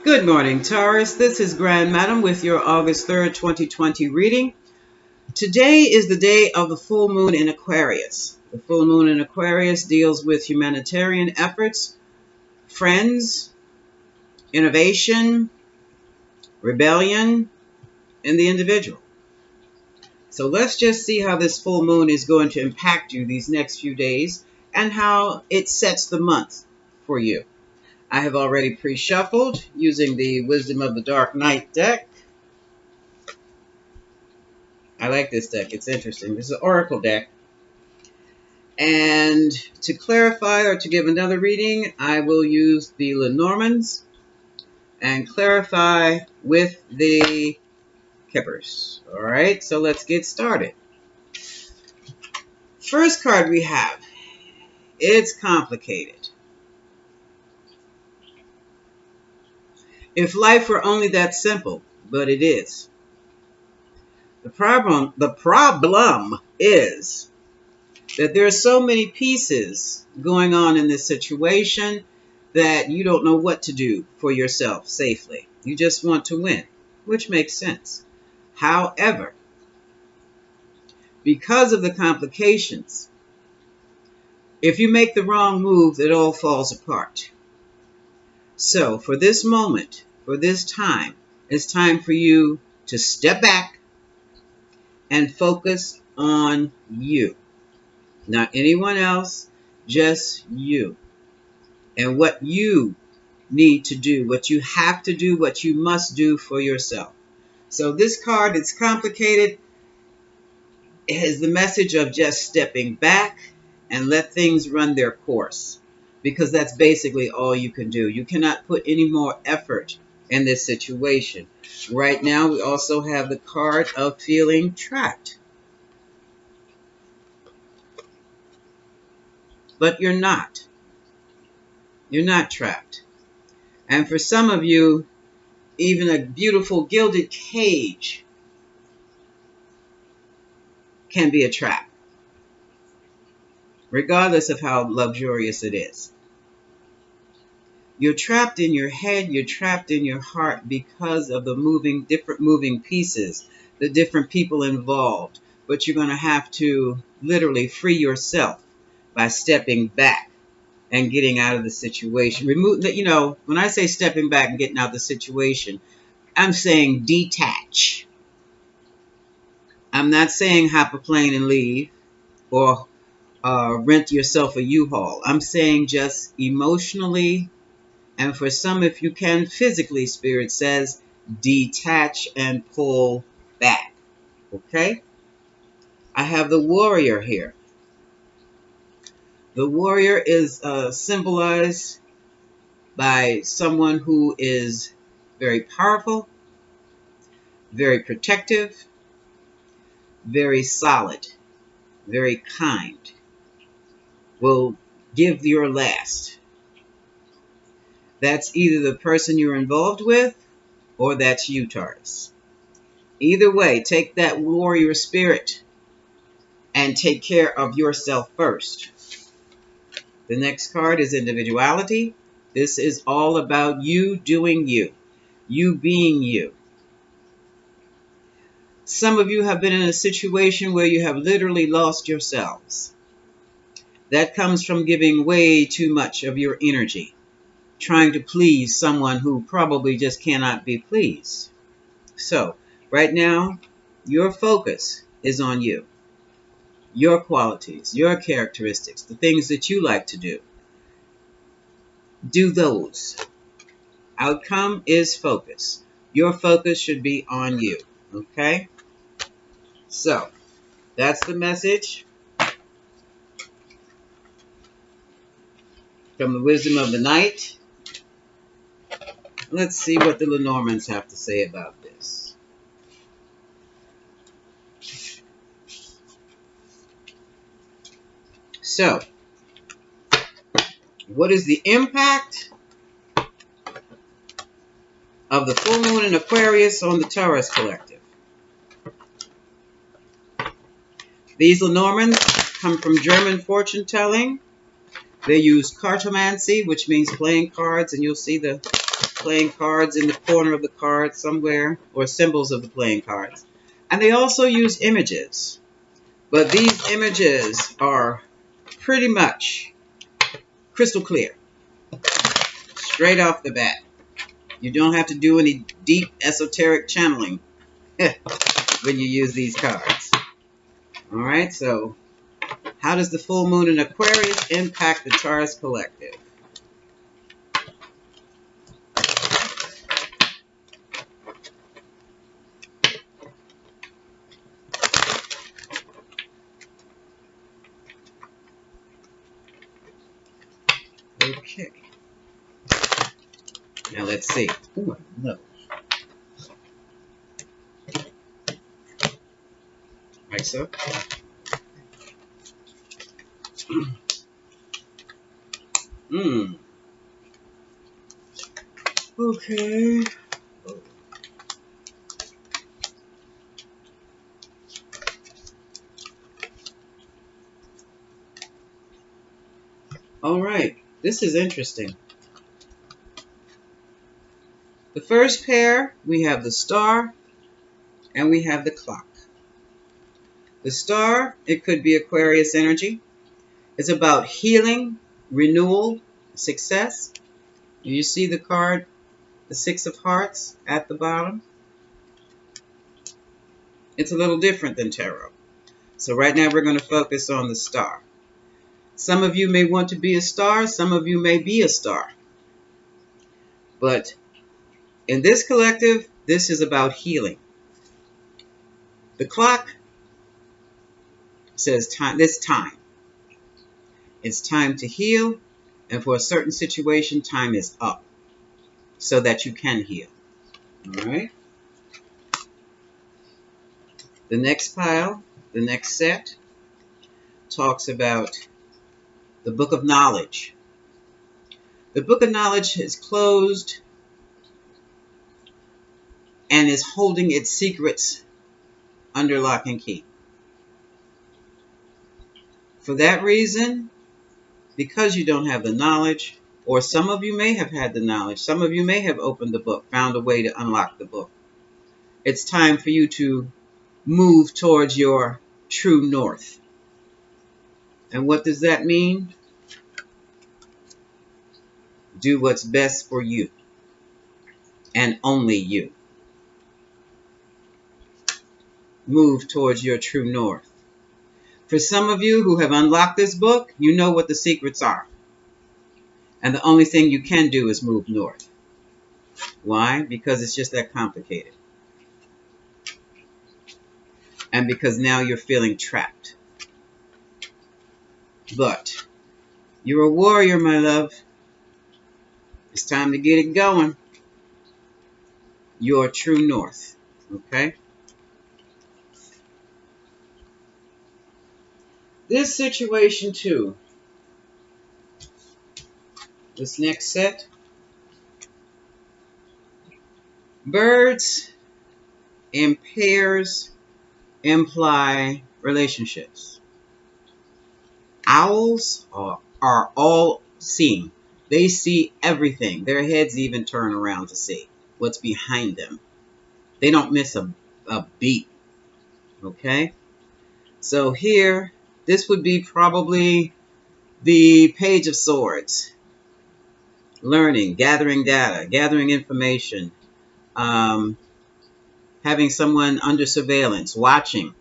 Good morning, Taurus. This is Grand Madam with your August 3rd, 2020 reading. Today is the day of the full moon in Aquarius. The full moon in Aquarius deals with humanitarian efforts, friends, innovation, rebellion, and the individual. So let's just see how this full moon is going to impact you these next few days and how it sets the month for you. I have already pre-shuffled using the Wisdom of the Dark Night deck. I like this deck. It's interesting. This is an oracle deck. And to clarify or to give another reading, I will use the Lenormands and clarify with the Kippers. All right, so let's get started. First card we have, it's complicated. If life were only that simple, but it is. The problem is that there are so many pieces going on in this situation that you don't know what to do for yourself safely. You just want to win, which makes sense. However, because of the complications, if you make the wrong move, it all falls apart. So for this moment, for this time, it's time for you to step back and focus on you. Not anyone else, just you. And what you need to do, what you have to do, what you must do for yourself. So this card, it's complicated. It has the message of just stepping back and let things run their course. Because that's basically all you can do. You cannot put any more effort in this situation. Right now, we also have the card of feeling trapped. But you're not. You're not trapped. And for some of you, even a beautiful gilded cage can be a trap, regardless of how luxurious it is. You're trapped in your head, you're trapped in your heart because of the different moving pieces, the different people involved. But you're going to have to literally free yourself by stepping back and getting out of the situation. When I say stepping back and getting out of the situation, I'm saying detach. I'm not saying hop a plane and leave or rent yourself a U-Haul. I'm saying just emotionally, and for some, if you can, physically, Spirit says, detach and pull back. Okay? I have the warrior here. The warrior is symbolized by someone who is very powerful, very protective, very solid, very kind, will give your last. That's either the person you're involved with or that's you, Taurus. Either way, take that warrior spirit and take care of yourself first. The next card is individuality. This is all about you doing you being you. Some of you have been in a situation where you have literally lost yourselves. That comes from giving way too much of your energy, trying to please someone who probably just cannot be pleased. So, right now, your focus is on you, your qualities, your characteristics, the things that you like to do. Do those. Outcome is focus. Your focus should be on you, okay? So, that's the message from the Wisdom of the Night. Let's see what the Lenormands have to say about this. So, what is the impact of the full moon in Aquarius on the Taurus collective? These Lenormands come from German fortune telling. They use cartomancy, which means playing cards, and you'll see the playing cards in the corner of the card somewhere, or symbols of the playing cards. And they also use images. But these images are pretty much crystal clear, straight off the bat. You don't have to do any deep esoteric channeling when you use these cards. All right, so how does the full moon in Aquarius impact the Taurus collective? Okay. Now let's see. Ooh, no. Like so. Okay. All right. This is interesting. The first pair, we have the star and we have the clock. The star, it could be Aquarius energy. It's about healing, renewal, success. You see the card, the Six of Hearts at the bottom? It's a little different than tarot. So right now we're going to focus on the star. Some of you may want to be a star. Some of you may be a star. But in this collective, this is about healing. The clock says time. This time. It's time to heal. And for a certain situation, time is up. So that you can heal. All right. The next pile, the next set, talks about the book of knowledge. The book of knowledge is closed and is holding its secrets under lock and key. For that reason, because you don't have the knowledge, or some of you may have had the knowledge, some of you may have opened the book, found a way to unlock the book. It's time for you to move towards your true north. And what does that mean? Do what's best for you. And only you. Move towards your true north. For some of you who have unlocked this book, you know what the secrets are. And the only thing you can do is move north. Why? Because it's just that complicated. And because now you're feeling trapped. But you're a warrior, my love. It's time to get it going. Your true north. Okay? This situation too. This next set. Birds in pairs imply relationships. Owls are all seeing. They see everything. Their heads even turn around to see what's behind them. They don't miss a beat. Okay? So here, this would be probably the Page of Swords. Learning, gathering data, gathering information, having someone under surveillance, watching.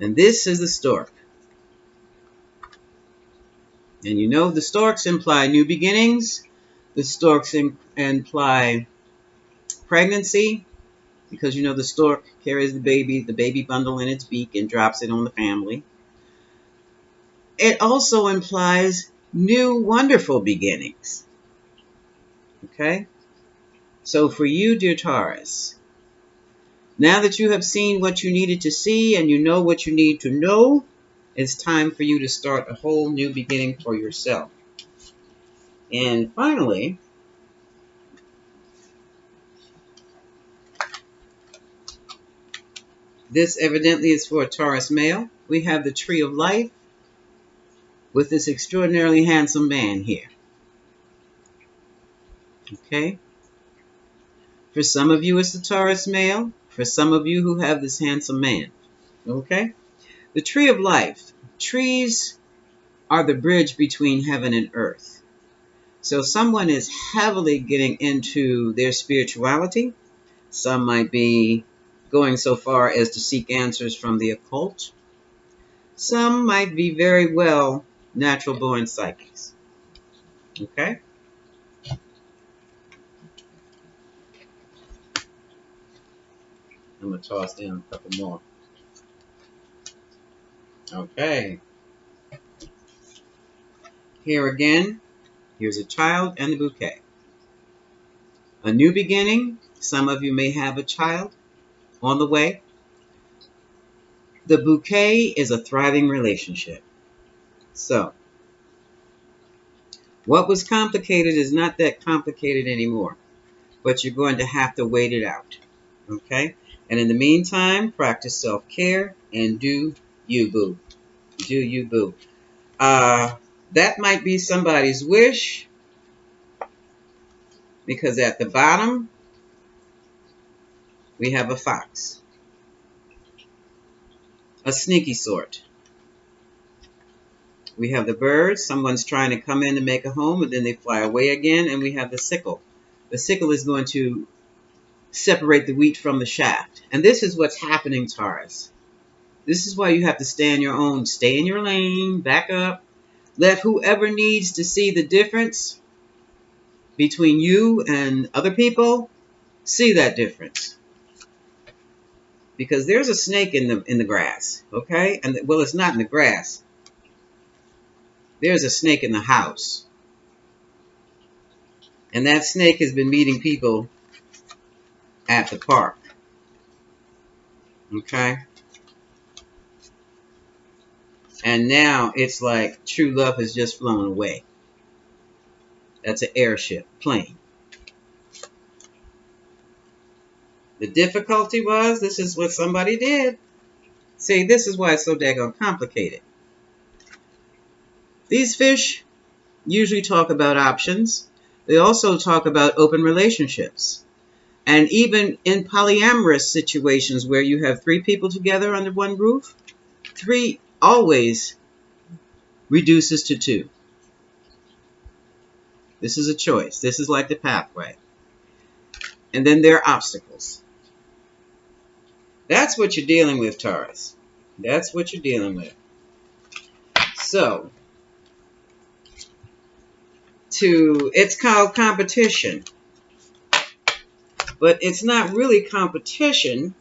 And this is the stork. And you know the storks imply new beginnings. The storks imply pregnancy. Because you know the stork carries the baby bundle in its beak and drops it on the family. It also implies new wonderful beginnings. Okay? So for you, dear Taurus, now that you have seen what you needed to see and you know what you need to know, it's time for you to start a whole new beginning for yourself. And finally, this evidently is for a Taurus male. We have the Tree of Life with this extraordinarily handsome man here. Okay? For some of you, it's the Taurus male. For some of you who have this handsome man. Okay? The tree of life. Trees are the bridge between heaven and earth. So someone is heavily getting into their spirituality. Some might be going so far as to seek answers from the occult. Some might be very well natural born psychics. Okay? I'm going to toss down a couple more. Okay. Here again, here's a child and the bouquet. A new beginning. Some of you may have a child on the way. The bouquet is a thriving relationship. So, what was complicated is not that complicated anymore, but you're going to have to wait it out. Okay? And in the meantime, practice self-care and do you, boo. Do you, boo. That might be somebody's wish, because at the bottom, we have a fox. A sneaky sort. We have the birds. Someone's trying to come in to make a home, and then they fly away again. And we have the sickle. The sickle is going to separate the wheat from the shaft. And this is what's happening, Taurus. This is why you have to stay in your own. Stay in your lane. Back up. Let whoever needs to see the difference between you and other people see that difference. Because there's a snake in the grass, okay? And well, it's not in the grass. There's a snake in the house. And that snake has been meeting people at the park. Okay? And now it's like true love has just flown away. That's an airship, plane. The difficulty was, this is what somebody did. See, this is why it's so daggone complicated. These fish usually talk about options. They also talk about open relationships. And even in polyamorous situations where you have 3 people together under one roof, 3 always reduces to 2. This is a choice. This is like the pathway. And then there are obstacles. That's what you're dealing with, Taurus. That's what you're dealing with. So, it's called competition. But it's not really competition.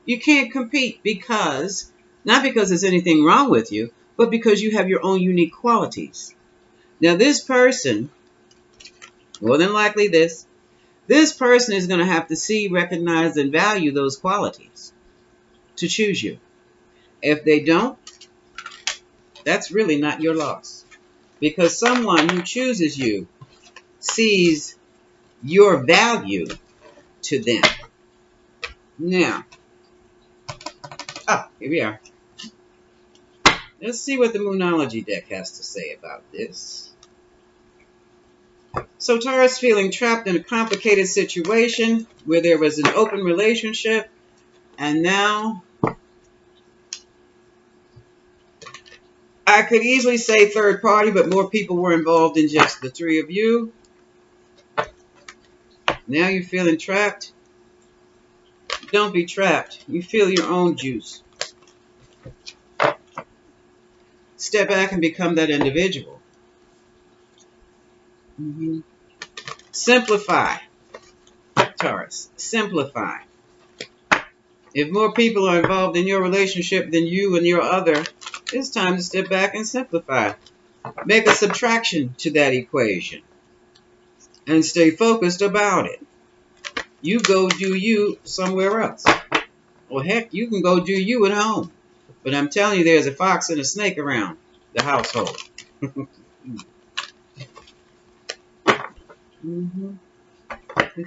You can't compete because, not because there's anything wrong with you, but because you have your own unique qualities. Now this person, more than likely this person is going to have to see, recognize, and value those qualities to choose you. If they don't, that's really not your loss. Because someone who chooses you sees your value to them. Now, here we are. Let's see what the Moonology deck has to say about this. So Taurus feeling trapped in a complicated situation where there was an open relationship, and now I could easily say third party, but more people were involved than just the 3 of you. Now you're feeling trapped. Don't be trapped. You feel your own juice. Step back and become that individual. Simplify, Taurus. Simplify. If more people are involved in your relationship than you and your other, it's time to step back and simplify. Make a subtraction to that equation. And stay focused about it. You go do you somewhere else. Well, heck, you can go do you at home. But I'm telling you, there's a fox and a snake around the household.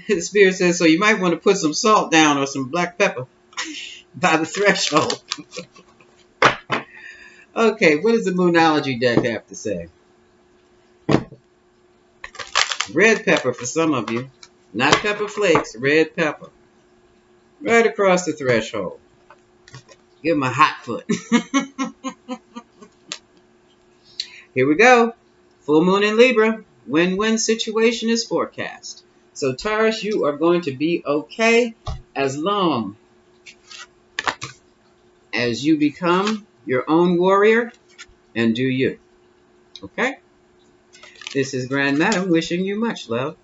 The spirit says, so you might want to put some salt down or some black pepper by the threshold. Okay, what does the Moonology deck have to say? Red pepper for some of you. Not pepper flakes, red pepper. Right across the threshold. Give him a hot foot. Here we go. Full moon in Libra. Win-win situation is forecast. So Taurus, you are going to be okay as long as you become your own warrior and do you. Okay? This is Grand Madam wishing you much love.